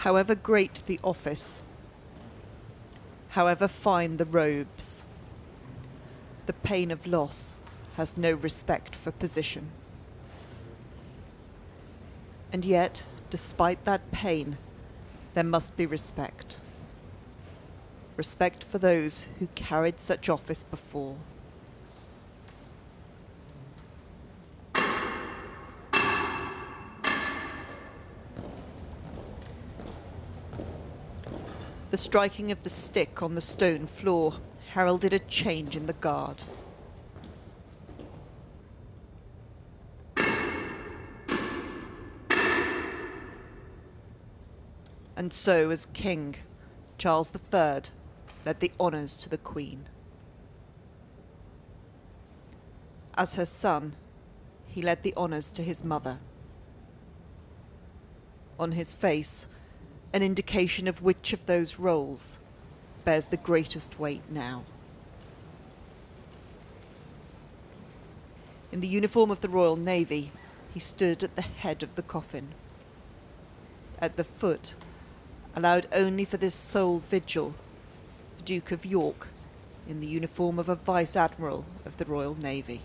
However great the office, however fine the robes, the pain of loss has no respect for position. And yet, despite that pain, there must be respect. Respect for those who carried such office before. The striking of the stick on the stone floor heralded a change in the guard. And so, as king, Charles III led the honours to the Queen. As her son, he led the honours to his mother. On his face, an indication of which of those roles bears the greatest weight now. In the uniform of the Royal Navy, he stood at the head of the coffin. At the foot, allowed only for this sole vigil, the Duke of York, in the uniform of a Vice-Admiral of the Royal Navy.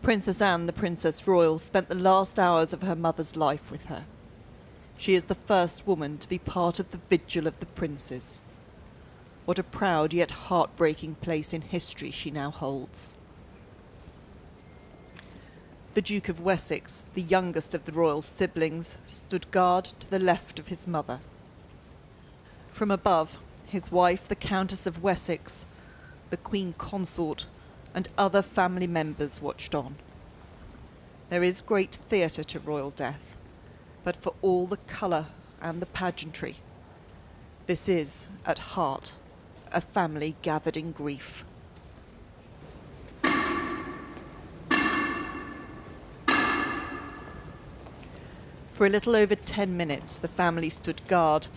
Princess Anne, the Princess Royal, spent the last hours of her mother's life with her. She is the first woman to be part of the vigil of the princes. What a proud yet heartbreaking place in history she now holds. The Duke of Wessex, the youngest of the royal siblings, stood guard to the left of his mother. From above, his wife, the Countess of Wessex, the Queen Consort, and other family members watched on. There is great theatre to royal death, but for all the colour and the pageantry, this is, at heart, a family gathered in grief. For a little over 10 minutes, the family stood guard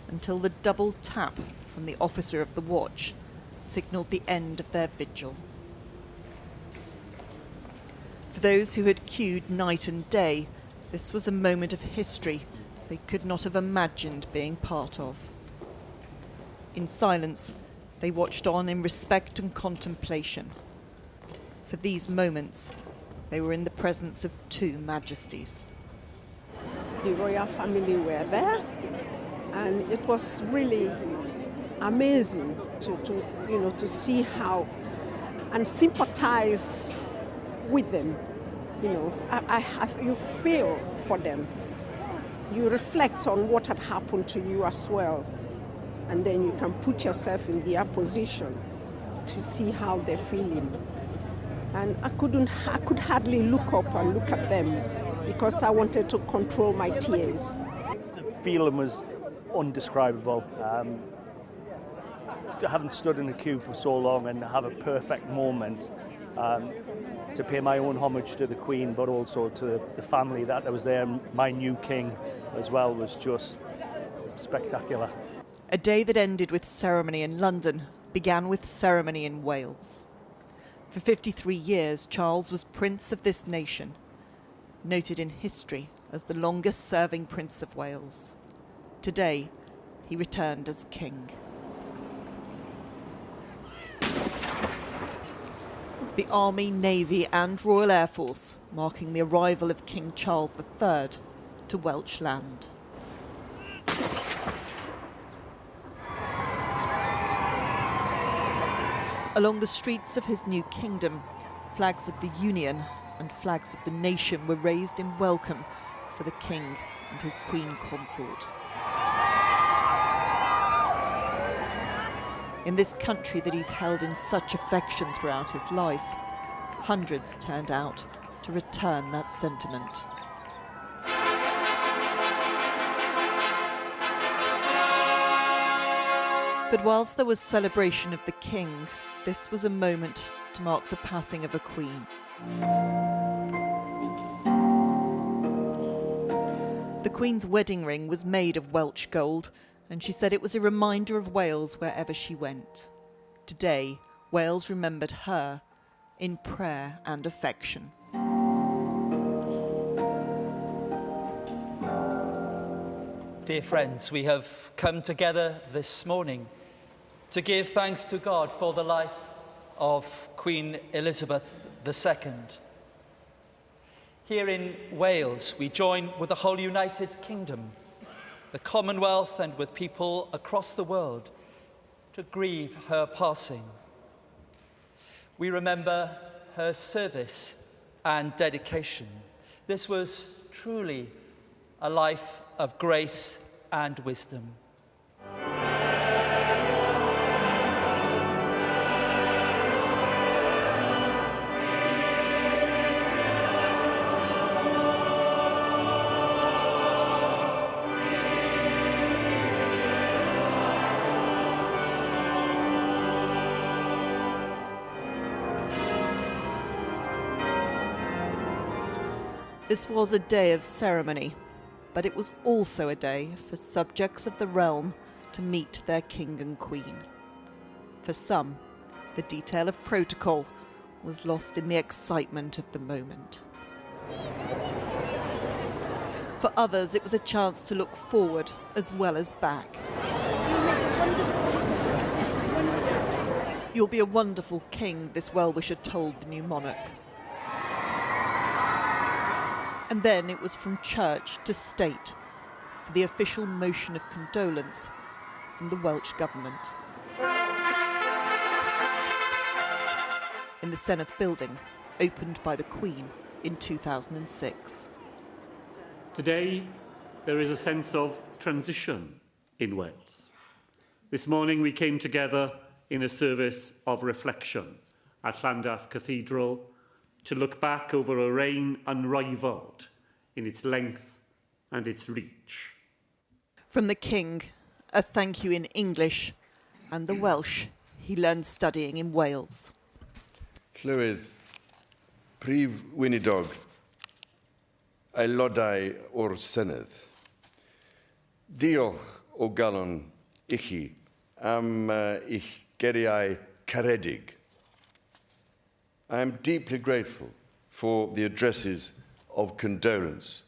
until the double tap from the officer of the watch signalled the end of their vigil. For those who had queued night and day, this was a moment of history they could not have imagined being part of. In silence, they watched on in respect and contemplation. For these moments, they were in the presence of two majesties. The royal family were there, and it was really amazing to see how, and sympathized with them. You feel for them. You reflect on what had happened to you as well, and then you can put yourself in their position to see how they're feeling. And I could hardly look up and look at them because I wanted to control my tears. The feeling was undescribable. Having stood in the queue for so long and have a perfect moment to pay my own homage to the Queen, but also to the family that was there, my new king as well, was just spectacular. A day that ended with ceremony in London began with ceremony in Wales. For 53 years, Charles was Prince of this nation, noted in history as the longest-serving Prince of Wales. Today, he returned as king. The Army, Navy and Royal Air Force marking the arrival of King Charles III to Welsh land. Along the streets of his new kingdom, flags of the Union and flags of the nation were raised in welcome for the king and his Queen Consort. In this country that he's held in such affection throughout his life, hundreds turned out to return that sentiment. But whilst there was celebration of the king, this was a moment to mark the passing of a queen. The Queen's wedding ring was made of Welsh gold, and she said it was a reminder of Wales wherever she went. Today, Wales remembered her in prayer and affection. Dear friends, we have come together this morning to give thanks to God for the life of Queen Elizabeth II. Here in Wales, we join with the whole United Kingdom, the Commonwealth, and with people across the world to grieve her passing. We remember her service and dedication. This was truly a life of grace and wisdom. This was a day of ceremony, but it was also a day for subjects of the realm to meet their king and queen. For some, the detail of protocol was lost in the excitement of the moment. For others, it was a chance to look forward as well as back. "You'll be a wonderful king," this well-wisher told the new monarch. And then it was from church to state for the official motion of condolence from the Welsh government. In the Senedd building, opened by the Queen in 2006. Today, there is a sense of transition in Wales. This morning we came together in a service of reflection at Llandaff Cathedral to look back over a reign unrivalled in its length and its reach. From the King, a thank you in English and the Welsh he learned studying in Wales. Llywydd, Prif Weinidog, aelodau o'r Senedd. Diolch o galon I chi am eich geriau caredig. I am deeply grateful for the addresses of condolence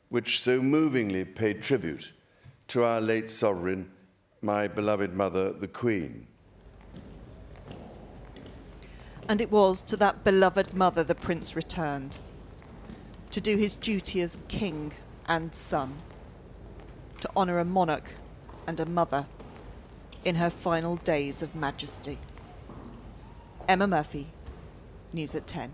which so movingly paid tribute to our late sovereign, my beloved mother, the Queen. And it was to that beloved mother the Prince returned, to do his duty as king and son, to honour a monarch and a mother in her final days of majesty. Emma Murphy, News at 10.